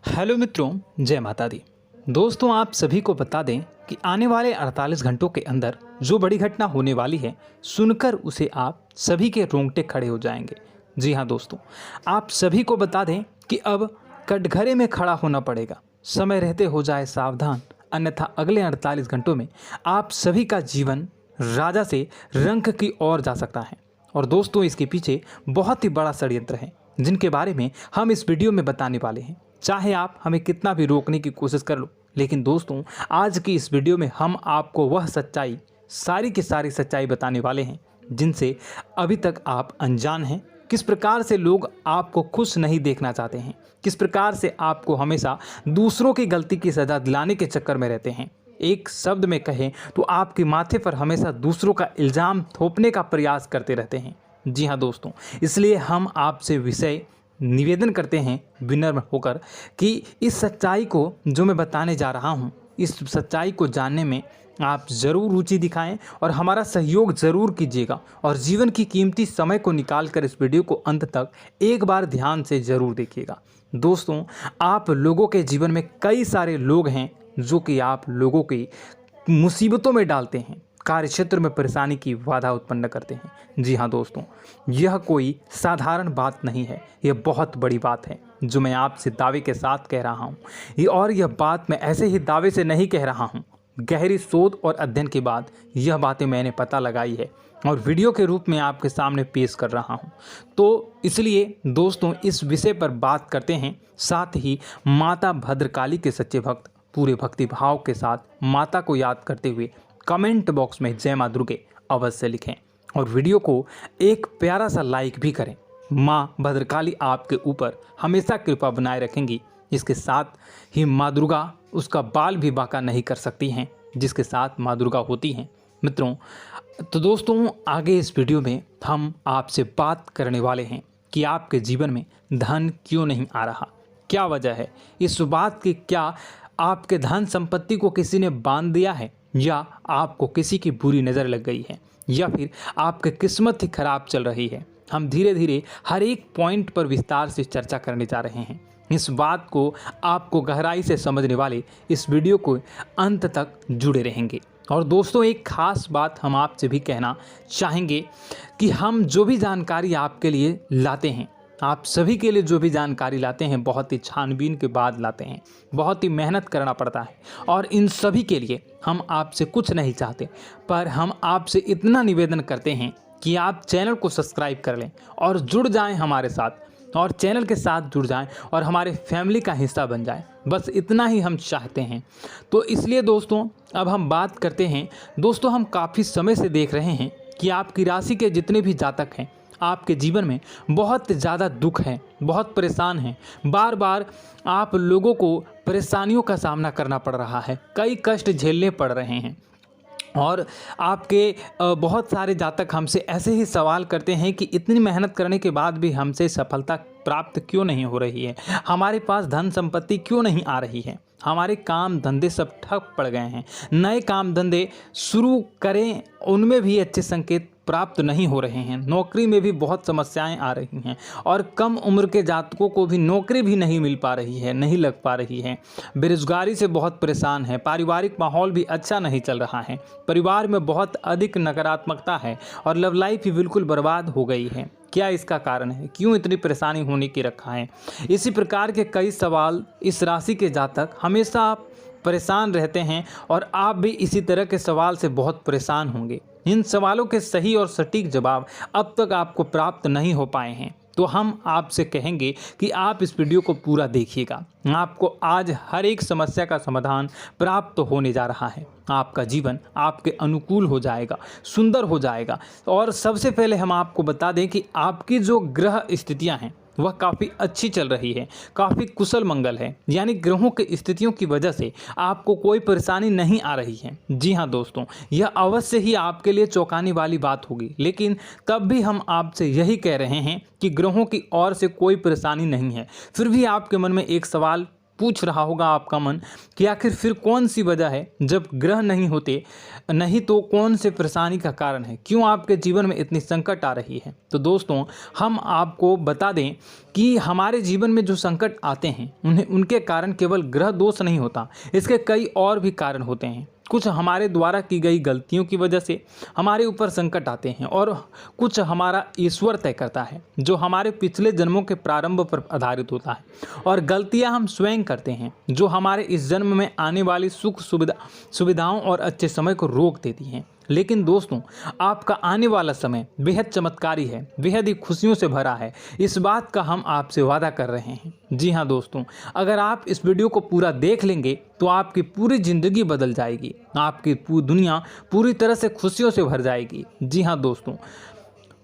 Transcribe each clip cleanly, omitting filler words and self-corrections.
Hello मित्रों, जय माता दी। दोस्तों, आप सभी को बता दें कि आने वाले 48 घंटों के अंदर जो बड़ी घटना होने वाली है, सुनकर उसे आप सभी के रोंगटे खड़े हो जाएंगे। जी हाँ दोस्तों, आप सभी को बता दें कि अब कटघरे में खड़ा होना पड़ेगा। समय रहते हो जाए सावधान, अन्यथा अगले 48 घंटों में आप सभी का जीवन राजा से रंक की ओर जा सकता है। और दोस्तों, इसके पीछे बहुत ही बड़ा षड्यंत्र है, जिनके बारे में हम इस वीडियो में बताने वाले हैं। चाहे आप हमें कितना भी रोकने की कोशिश कर लो, लेकिन दोस्तों, आज की इस वीडियो में हम आपको वह सच्चाई, सारी की सारी सच्चाई बताने वाले हैं जिनसे अभी तक आप अनजान हैं। किस प्रकार से लोग आपको खुश नहीं देखना चाहते हैं, किस प्रकार से आपको हमेशा दूसरों की गलती की सज़ा दिलाने के चक्कर में रहते हैं। एक शब्द में कहें तो आपके माथे पर हमेशा दूसरों का इल्ज़ाम थोपने का प्रयास करते रहते हैं। जी हाँ दोस्तों, इसलिए हम आपसे विषय निवेदन करते हैं विनम्र होकर कि इस सच्चाई को जो मैं बताने जा रहा हूँ, इस सच्चाई को जानने में आप ज़रूर रुचि दिखाएं और हमारा सहयोग ज़रूर कीजिएगा। और जीवन की कीमती समय को निकाल कर इस वीडियो को अंत तक एक बार ध्यान से ज़रूर देखिएगा। दोस्तों, आप लोगों के जीवन में कई सारे लोग हैं जो कि आप लोगों की मुसीबतों में डालते हैं, कार्य क्षेत्र में परेशानी की बाधा उत्पन्न करते हैं। जी हाँ दोस्तों, यह कोई साधारण बात नहीं है, यह बहुत बड़ी बात है जो मैं आपसे दावे के साथ कह रहा हूँ। और यह बात मैं ऐसे ही दावे से नहीं कह रहा हूँ, गहरी शोध और अध्ययन के बाद यह बातें मैंने पता लगाई है और वीडियो के रूप में आपके सामने पेश कर रहा हूँ। तो इसलिए दोस्तों, इस विषय पर बात करते हैं। साथ ही माता भद्रकाली के सच्चे भक्त पूरे भक्ति भाव के साथ माता को याद करते हुए कमेंट बॉक्स में जय मां दुर्गे अवश्य लिखें और वीडियो को एक प्यारा सा लाइक भी करें। माँ भद्रकाली आपके ऊपर हमेशा कृपा बनाए रखेंगी। इसके साथ ही माँ दुर्गा उसका बाल भी बांका नहीं कर सकती हैं, जिसके साथ माँ दुर्गा होती हैं। मित्रों, तो दोस्तों, आगे इस वीडियो में हम आपसे बात करने वाले हैं कि आपके जीवन में धन क्यों नहीं आ रहा, क्या वजह है इस बात की। क्या आपके धन संपत्ति को किसी ने बांध दिया है, या आपको किसी की बुरी नज़र लग गई है, या फिर आपकी किस्मत ही खराब चल रही है। हम धीरे धीरे हर एक पॉइंट पर विस्तार से चर्चा करने जा रहे हैं। इस बात को आपको गहराई से समझने वाले इस वीडियो को अंत तक जुड़े रहेंगे। और दोस्तों, एक खास बात हम आपसे भी कहना चाहेंगे कि हम जो भी जानकारी आपके लिए लाते हैं, आप सभी के लिए जो भी जानकारी लाते हैं, बहुत ही छानबीन के बाद लाते हैं, बहुत ही मेहनत करना पड़ता है। और इन सभी के लिए हम आपसे कुछ नहीं चाहते, पर हम आपसे इतना निवेदन करते हैं कि आप चैनल को सब्सक्राइब कर लें और जुड़ जाएं हमारे साथ, और चैनल के साथ जुड़ जाएं और हमारे फैमिली का हिस्सा बन जाएं। बस इतना ही हम चाहते हैं। तो इसलिए दोस्तों, अब हम बात करते हैं। दोस्तों, हम काफ़ी समय से देख रहे हैं कि आपकी राशि के जितने भी जातक हैं, आपके जीवन में बहुत ज़्यादा दुख है, बहुत परेशान हैं। बार बार आप लोगों को परेशानियों का सामना करना पड़ रहा है, कई कष्ट झेलने पड़ रहे हैं। और आपके बहुत सारे जातक हमसे ऐसे ही सवाल करते हैं कि इतनी मेहनत करने के बाद भी हमसे सफलता प्राप्त क्यों नहीं हो रही है, हमारे पास धन संपत्ति क्यों नहीं आ रही है, हमारे काम धंधे सब ठप पड़ गए हैं, नए काम धंधे शुरू करें उनमें भी अच्छे संकेत प्राप्त नहीं हो रहे हैं, नौकरी में भी बहुत समस्याएं आ रही हैं, और कम उम्र के जातकों को भी नौकरी भी नहीं मिल पा रही है, नहीं लग पा रही है, बेरोजगारी से बहुत परेशान है, पारिवारिक माहौल भी अच्छा नहीं चल रहा है, परिवार में बहुत अधिक नकारात्मकता है और लव लाइफ भी बिल्कुल बर्बाद हो गई है। क्या इसका कारण है, क्यों इतनी परेशानी होने की रखा है? इसी प्रकार के कई सवाल इस राशि के जातक हमेशा परेशान रहते हैं, और आप भी इसी तरह के सवाल से बहुत परेशान होंगे। इन सवालों के सही और सटीक जवाब अब तक आपको प्राप्त नहीं हो पाए हैं, तो हम आपसे कहेंगे कि आप इस वीडियो को पूरा देखिएगा। आपको आज हर एक समस्या का समाधान प्राप्त होने जा रहा है। आपका जीवन आपके अनुकूल हो जाएगा, सुंदर हो जाएगा। और सबसे पहले हम आपको बता दें कि आपकी जो ग्रह स्थितियां हैं वह काफ़ी अच्छी चल रही है, काफ़ी कुशल मंगल है, यानी ग्रहों की स्थितियों की वजह से आपको कोई परेशानी नहीं आ रही है। जी हाँ दोस्तों, यह अवश्य ही आपके लिए चौंकाने वाली बात होगी, लेकिन तब भी हम आपसे यही कह रहे हैं कि ग्रहों की ओर से कोई परेशानी नहीं है। फिर भी आपके मन में एक सवाल पूछ रहा होगा आपका मन कि आखिर फिर कौन सी वजह है, जब ग्रह नहीं होते नहीं तो कौन से परेशानी का कारण है, क्यों आपके जीवन में इतनी संकट आ रही है। तो दोस्तों हम आपको बता दें कि हमारे जीवन में जो संकट आते हैं उनके कारण केवल ग्रह दोष नहीं होता, इसके कई और भी कारण होते हैं। कुछ हमारे द्वारा की गई गलतियों की वजह से हमारे ऊपर संकट आते हैं और कुछ हमारा ईश्वर तय करता है, जो हमारे पिछले जन्मों के प्रारंभ पर आधारित होता है। और गलतियां हम स्वयं करते हैं, जो हमारे इस जन्म में आने वाली सुख सुविधाओं और अच्छे समय को रोक देती हैं। लेकिन दोस्तों आपका आने वाला समय बेहद चमत्कारी है, बेहद ही खुशियों से भरा है, इस बात का हम आपसे वादा कर रहे हैं। जी हाँ दोस्तों, अगर आप इस वीडियो को पूरा देख लेंगे तो आपकी पूरी ज़िंदगी बदल जाएगी, आपकी पूरी दुनिया पूरी तरह से खुशियों से भर जाएगी। जी हाँ दोस्तों,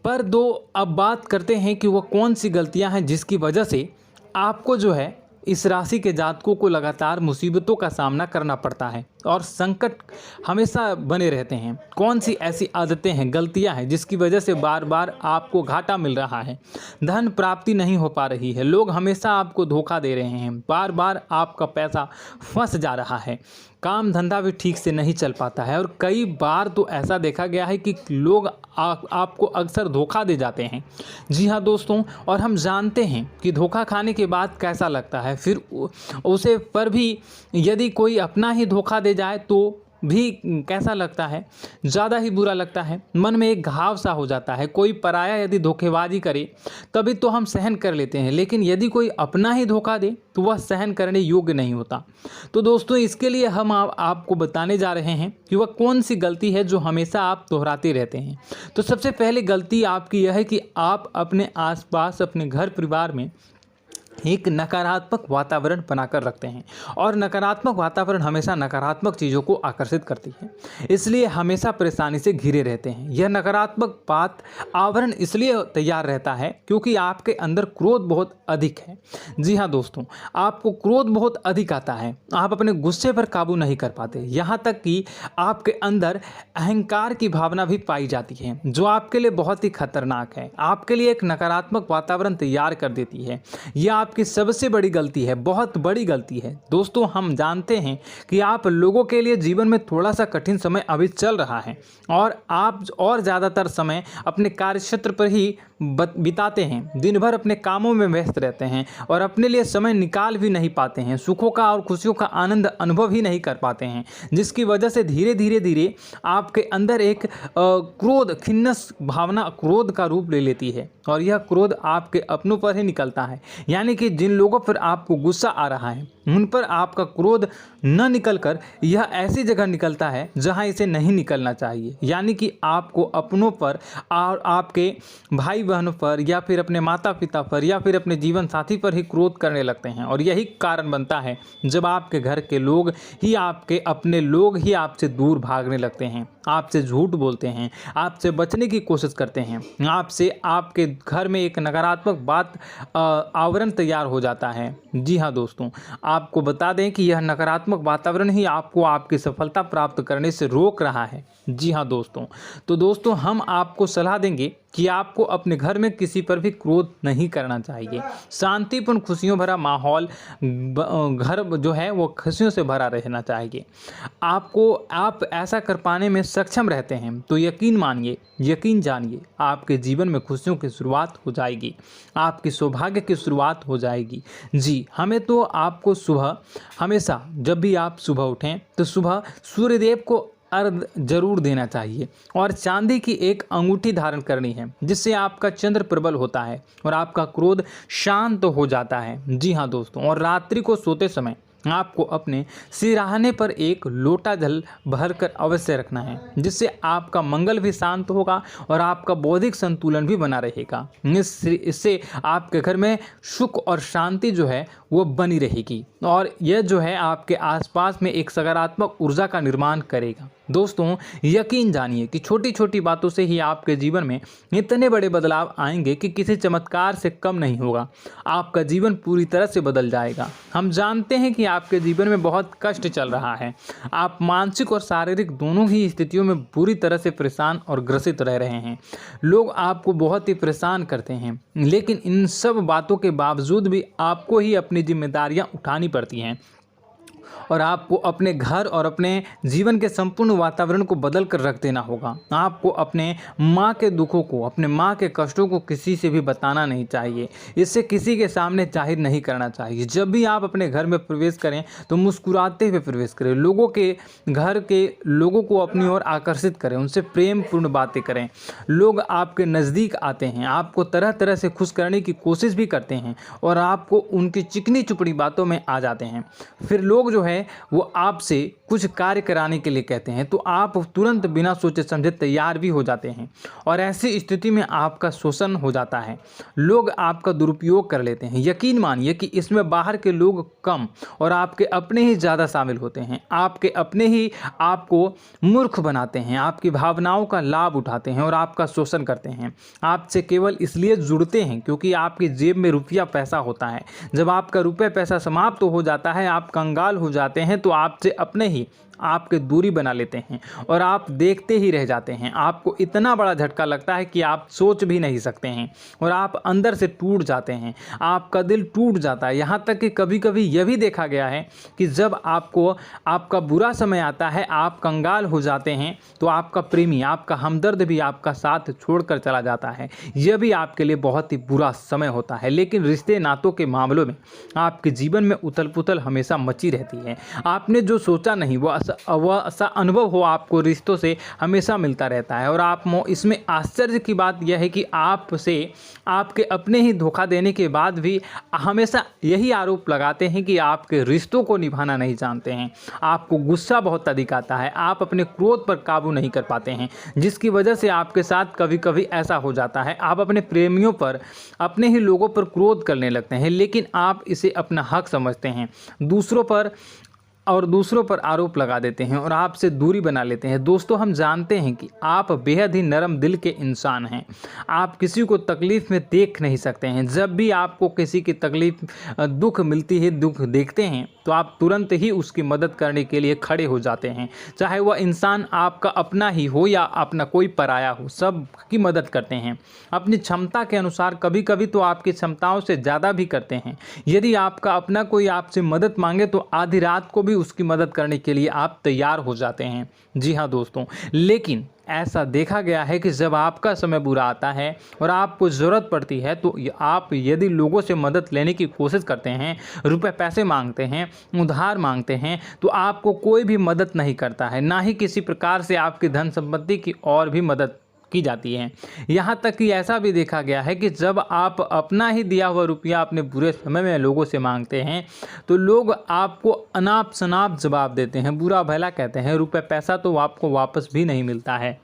पर अब बात करते हैं कि वह कौन सी गलतियां हैं जिसकी वजह से आपको जो है इस राशि के जातकों को लगातार मुसीबतों का सामना करना पड़ता है और संकट हमेशा बने रहते हैं। कौन सी ऐसी आदतें हैं, गलतियां हैं जिसकी वजह से बार बार आपको घाटा मिल रहा है, धन प्राप्ति नहीं हो पा रही है, लोग हमेशा आपको धोखा दे रहे हैं, बार बार आपका पैसा फंस जा रहा है, काम धंधा भी ठीक से नहीं चल पाता है और कई बार तो ऐसा देखा गया है कि लोग आपको अक्सर धोखा दे जाते हैं। जी हाँ दोस्तों, और हम जानते हैं कि धोखा खाने के बाद कैसा लगता है, फिर उसे पर भी यदि कोई अपना ही धोखा दे जाए तो भी कैसा लगता है, ज़्यादा ही बुरा लगता है, मन में एक घाव सा हो जाता है। कोई पराया यदि धोखेबाजी करे तभी तो हम सहन कर लेते हैं, लेकिन यदि कोई अपना ही धोखा दे तो वह सहन करने योग्य नहीं होता। तो दोस्तों इसके लिए हम आपको बताने जा रहे हैं कि वह कौन सी गलती है जो हमेशा आप दोहराते रहते हैं। तो सबसे पहले गलती आपकी यह है कि आप अपने आसपास, अपने घर परिवार में एक नकारात्मक वातावरण बनाकर रखते हैं और नकारात्मक वातावरण हमेशा नकारात्मक चीज़ों को आकर्षित करती है, इसलिए हमेशा परेशानी से घिरे रहते हैं। यह नकारात्मक आवरण इसलिए तैयार रहता है क्योंकि आपके अंदर क्रोध बहुत अधिक है। जी हाँ दोस्तों, आपको क्रोध बहुत अधिक आता है, आप अपने गुस्से पर काबू नहीं कर पाते, यहाँ तक कि आपके अंदर अहंकार की भावना भी पाई जाती है, जो आपके लिए बहुत ही खतरनाक है, आपके लिए एक नकारात्मक वातावरण तैयार कर देती है। यह आपकी सबसे बड़ी गलती है, बहुत बड़ी गलती है। दोस्तों हम जानते हैं कि आप लोगों के लिए जीवन में थोड़ा सा कठिन समय अभी चल रहा है और आप और ज़्यादातर समय अपने कार्यक्षेत्र पर ही बिताते हैं, दिन भर अपने कामों में व्यस्त रहते हैं और अपने लिए समय निकाल भी नहीं पाते हैं, सुखों का और खुशियों का आनंद अनुभव ही नहीं कर पाते हैं, जिसकी वजह से धीरे धीरे आपके अंदर एक क्रोध, खिन्नस भावना क्रोध का रूप ले लेती है और यह क्रोध आपके अपनों पर ही निकलता है। यानी कि जिन लोगों पर आपको गुस्सा आ रहा है उन पर आपका क्रोध न निकलकर यह ऐसी जगह निकलता है जहां इसे नहीं निकलना चाहिए। यानी कि आपको अपनों पर और आपके भाई बहनों पर या फिर अपने माता पिता पर या फिर अपने जीवन साथी पर ही क्रोध करने लगते हैं और यही कारण बनता है जब आपके घर के लोग ही, आपके अपने लोग ही आपसे दूर भागने लगते हैं, आपसे झूठ बोलते हैं, आपसे बचने की कोशिश करते हैं, आपसे आपके घर में एक नकारात्मक आवरण तैयार हो जाता है। जी हाँ दोस्तों, आपको बता दें कि यह नकारात्मक वातावरण ही आपको आपकी सफलता प्राप्त करने से रोक रहा है। जी हाँ दोस्तों, तो दोस्तों हम आपको सलाह देंगे कि आपको अपने घर में किसी पर भी क्रोध नहीं करना चाहिए। शांतिपूर्ण खुशियों भरा माहौल, घर जो है वो खुशियों से भरा रहना चाहिए। आप ऐसा कर पाने में सक्षम रहते हैं तो यकीन मानिए, यकीन जानिए, आपके जीवन में खुशियों की शुरुआत हो जाएगी, आपकी सौभाग्य की शुरुआत हो जाएगी। जी, हमें तो आपको सुबह, हमेशा जब भी आप सुबह उठें तो सुबह सूर्यदेव को अर्घ जरूर देना चाहिए और चांदी की एक अंगूठी धारण करनी है, जिससे आपका चंद्र प्रबल होता है और आपका क्रोध शांत हो जाता है। जी हाँ दोस्तों, और रात्रि को सोते समय आपको अपने सिरहाने पर एक लोटा जल भरकर अवश्य रखना है, जिससे आपका मंगल भी शांत होगा और आपका बौद्धिक संतुलन भी बना रहेगा। इससे आपके घर में सुख और शांति जो है वो बनी रहेगी और यह जो है आपके आसपास में एक सकारात्मक ऊर्जा का निर्माण करेगा। दोस्तों यकीन जानिए कि छोटी छोटी बातों से ही आपके जीवन में इतने बड़े बदलाव आएंगे कि किसी चमत्कार से कम नहीं होगा, आपका जीवन पूरी तरह से बदल जाएगा। हम जानते हैं कि आपके जीवन में बहुत कष्ट चल रहा है। आप मानसिक और शारीरिक दोनों ही स्थितियों में बुरी तरह से परेशान और ग्रसित रह रहे हैं। लोग आपको बहुत ही परेशान करते हैं, लेकिन इन सब बातों के बावजूद भी आपको ही अपनी जिम्मेदारियां उठानी पड़ती हैं और आपको अपने घर और अपने जीवन के संपूर्ण वातावरण को बदल कर रख देना होगा। आपको अपने माँ के दुखों को, अपने माँ के कष्टों को किसी से भी बताना नहीं चाहिए। इससे किसी के सामने जाहिर नहीं करना चाहिए। जब भी आप अपने घर में प्रवेश करें तो मुस्कुराते हुए प्रवेश करें। लोगों के घर के लोगों को अपनी ओर आकर्षित करें, उनसे प्रेमपूर्ण बातें करें। लोग आपके नज़दीक आते हैं, आपको तरह तरह से खुश करने की कोशिश भी करते हैं और आपको उनकी चिकनी चुपड़ी बातों में आ जाते हैं। फिर लोग जो है वो आपसे कुछ कार्य कराने के लिए कहते हैं तो आप तुरंत बिना सोचे समझे तैयार भी हो जाते हैं और ऐसी स्थिति में आपका शोषण हो जाता है। लोग आपका दुरुपयोग कर लेते हैं। यकीन मानिए कि इसमें बाहर के लोग कम और आपके अपने ही ज़्यादा शामिल होते हैं। आपके अपने ही आपको मूर्ख बनाते हैं, आपकी भावनाओं का लाभ उठाते हैं और आपका शोषण करते हैं। आपसे केवल इसलिए जुड़ते हैं क्योंकि आपकी जेब में रुपया पैसा होता है। जब आपका रुपया पैसा समाप्त हो जाता है, आप कंगाल हो जाते हैं तो आपसे अपने ही आपके दूरी बना लेते हैं और आप देखते ही रह जाते हैं। आपको इतना बड़ा झटका लगता है कि आप सोच भी नहीं सकते हैं और आप अंदर से टूट जाते हैं। आपका दिल टूट जाता है। यहाँ तक कि कभी कभी यह भी देखा गया है कि जब आपको आपका बुरा समय आता है, आप कंगाल हो जाते हैं तो आपका प्रेमी, आपका हमदर्द भी आपका साथ छोड़कर चला जाता है। यह भी आपके लिए बहुत ही बुरा समय होता है। लेकिन रिश्ते नातों के मामलों में आपके जीवन में उथल पुथल हमेशा मची रहती है। आपने जो सोचा नहीं वो ऐसा अनुभव हो आपको रिश्तों से हमेशा मिलता रहता है। और आप इसमें आश्चर्य की बात यह है कि आपसे आपके अपने ही धोखा देने के बाद भी हमेशा यही आरोप लगाते हैं कि आपके रिश्तों को निभाना नहीं जानते हैं। आपको गुस्सा बहुत अधिक आता है, आप अपने क्रोध पर काबू नहीं कर पाते हैं, जिसकी वजह से आपके साथ कभी कभी ऐसा हो जाता है आप अपने प्रेमियों पर, अपने ही लोगों पर क्रोध करने लगते हैं। लेकिन आप इसे अपना हक समझते हैं, दूसरों पर आरोप लगा देते हैं और आपसे दूरी बना लेते हैं। दोस्तों, हम जानते हैं कि आप बेहद ही नरम दिल के इंसान हैं। आप किसी को तकलीफ़ में देख नहीं सकते हैं। जब भी आपको किसी की तकलीफ़, दुख मिलती है, दुख देखते हैं तो आप तुरंत ही उसकी मदद करने के लिए खड़े हो जाते हैं। चाहे वह इंसान आपका अपना ही हो या अपना कोई पराया हो, सब की मदद करते हैं अपनी क्षमता के अनुसार। कभी कभी तो आपकी क्षमताओं से ज़्यादा भी करते हैं। यदि आपका अपना कोई आपसे मदद मांगे तो आधी रात को भी उसकी मदद करने के लिए आप तैयार हो जाते हैं। जी हाँ दोस्तों, लेकिन ऐसा देखा गया है कि जब आपका समय बुरा आता है और आपको ज़रूरत पड़ती है तो आप यदि लोगों से मदद लेने की कोशिश करते हैं, रुपए पैसे मांगते हैं, उधार मांगते हैं, तो आपको कोई भी मदद नहीं करता है। ना ही किसी प्रकार से आपकी धन संपत्ति की और भी मदद की जाती है। यहाँ तक कि ऐसा भी देखा गया है कि जब आप अपना ही दिया हुआ रुपया अपने बुरे समय में लोगों से मांगते हैं तो लोग आपको अनाप शनाप जवाब देते हैं, बुरा भला कहते हैं। रुपये पैसा तो आपको वापस भी नहीं मिलता है।